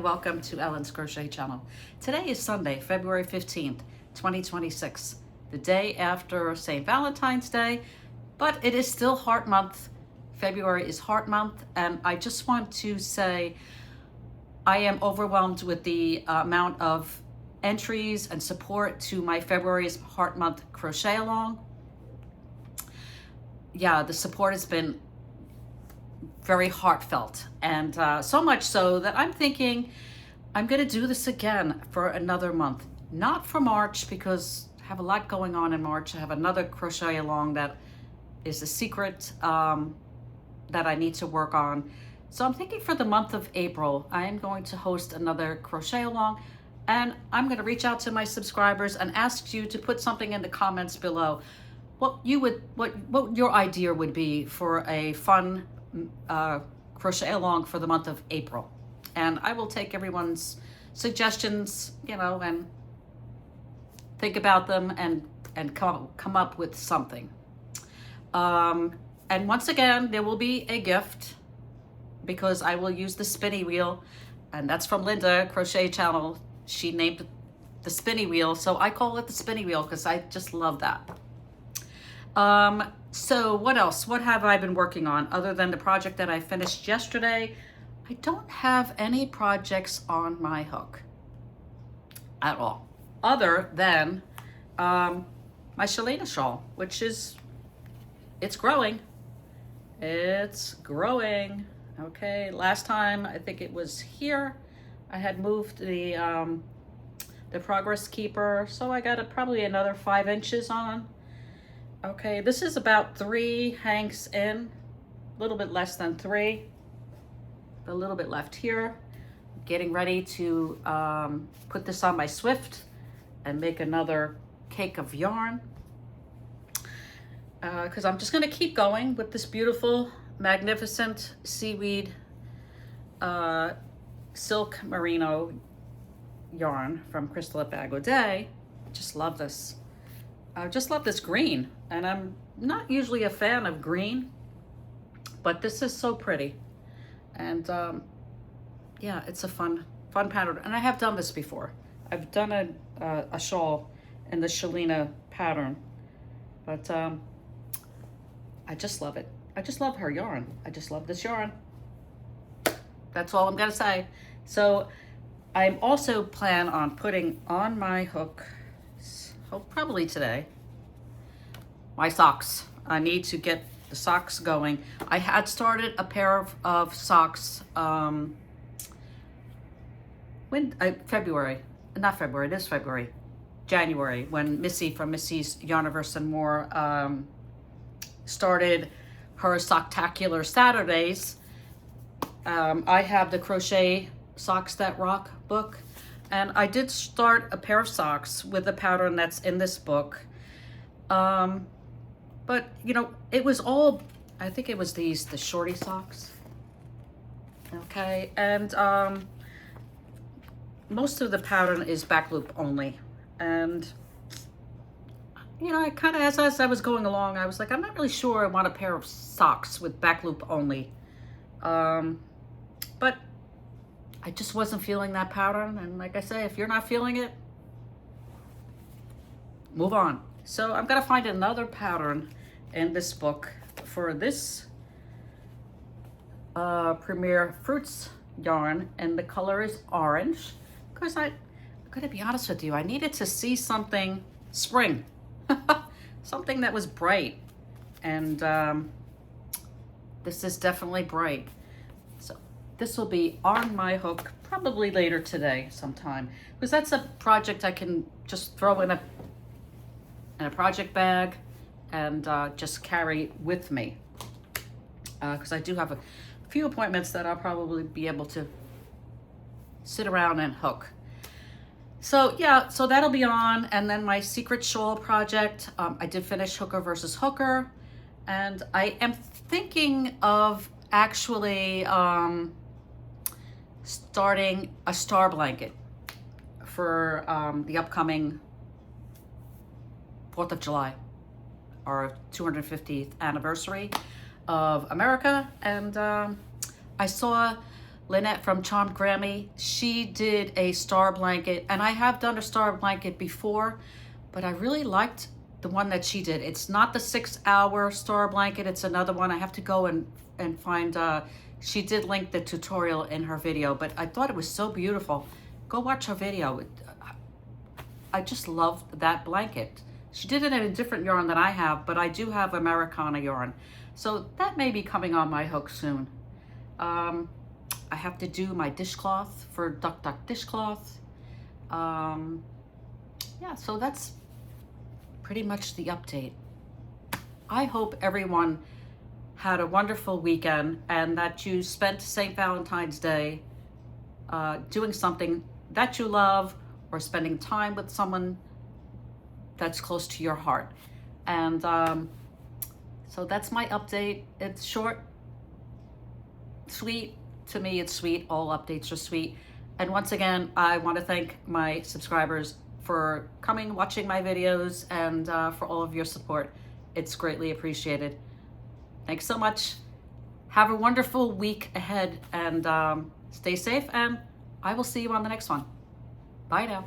welcome to Ellen's Crochet Channel. Today is Sunday, February 15th, 2026, the day after St. Valentine's Day, but it is still Heart Month. February is Heart Month, and I just want to say I am overwhelmed with the amount of entries and support to my February's Heart Month crochet along. Yeah, the support has been very heartfelt, and so much so that I'm thinking I'm gonna do this again for another month. Not for March, because I have a lot going on in March. I have another crochet along that is a secret that I need to work on. So I'm thinking for the month of April, I am going to host another crochet along, and I'm going to reach out to my subscribers and ask you to put something in the comments below what your idea would be for a fun crochet along for the month of April. And I will take everyone's suggestions, and think about them and come up with something. And once again, there will be a gift, because I will use the spinny wheel, and that's from Linda Crochet Channel. She named the spinny wheel, so I call it the spinny wheel because I just love that. So what else? What have I been working on other than the project that I finished yesterday? I don't have any projects on my hook at all, other than my Chalina shawl, which is, it's growing. It's growing. Okay, last time I think it was here, I had moved the progress keeper, so I got probably another 5 inches on. Okay, this is about 3 hanks in, a little bit less than 3, a little bit left here. Getting ready to put this on my Swift and make another cake of yarn, because I'm just going to keep going with this beautiful, magnificent seaweed silk merino yarn from Crystal at Bag O'Day. I just love this. I just love this green, and I'm not usually a fan of green, but this is so pretty. And yeah, it's a fun pattern, and I have done this before. I've done a shawl in the Chalina pattern, but I just love it. I just love her yarn. I just love this yarn. That's all I'm gonna say. So I'm also plan on putting on my hook, probably today, my socks. I need to get the socks going. I had started a pair of socks January, when Missy from Missy's Yarniverse and More started her Socktacular Saturdays. I have the Crochet Socks That Rock book, and I did start a pair of socks with the pattern that's in this book. But it was all, I think it was the shorty socks. Okay, and most of the pattern is back loop only. And I kind of, as I was going along, I was like, I'm not really sure I want a pair of socks with back loop only. But I just wasn't feeling that pattern. And like I say, if you're not feeling it, move on. So I'm gonna find another pattern in this book for this Premier Fruits yarn, and the color is orange, because I'm gonna be honest with you, I needed to see something spring. Something that was bright, and this is definitely bright. So this will be on my hook probably later today sometime, because that's a project I can just throw in a project bag and just carry with me, because I do have a few appointments that I'll probably be able to sit around and hook. So yeah, so that'll be on. And then my secret shawl project, I did finish Hooker versus Hooker, and I am thinking of actually starting a star blanket for the upcoming 4th of July, our 250th anniversary of America. And I saw Lynette from Charmed Grammy. She did a star blanket, and I have done a star blanket before, but I really liked the one that she did. It's not the 6-hour star blanket, it's another one. I have to go and find, she did link the tutorial in her video, but I thought it was so beautiful. Go watch her video. I just loved that blanket. She did it in a different yarn than I have, but I do have Americana yarn. So that may be coming on my hook soon. I have to do my dishcloth for Duck Duck Dishcloth. Yeah, so that's pretty much the update. I hope everyone had a wonderful weekend and that you spent St. Valentine's Day doing something that you love or spending time with someone that's close to your heart. And so that's my update. It's short, sweet. To me, it's sweet. All updates are sweet. And once again, I want to thank my subscribers for coming, watching my videos, and for all of your support. It's greatly appreciated. Thanks so much. Have a wonderful week ahead, and stay safe, and I will see you on the next one. Bye now.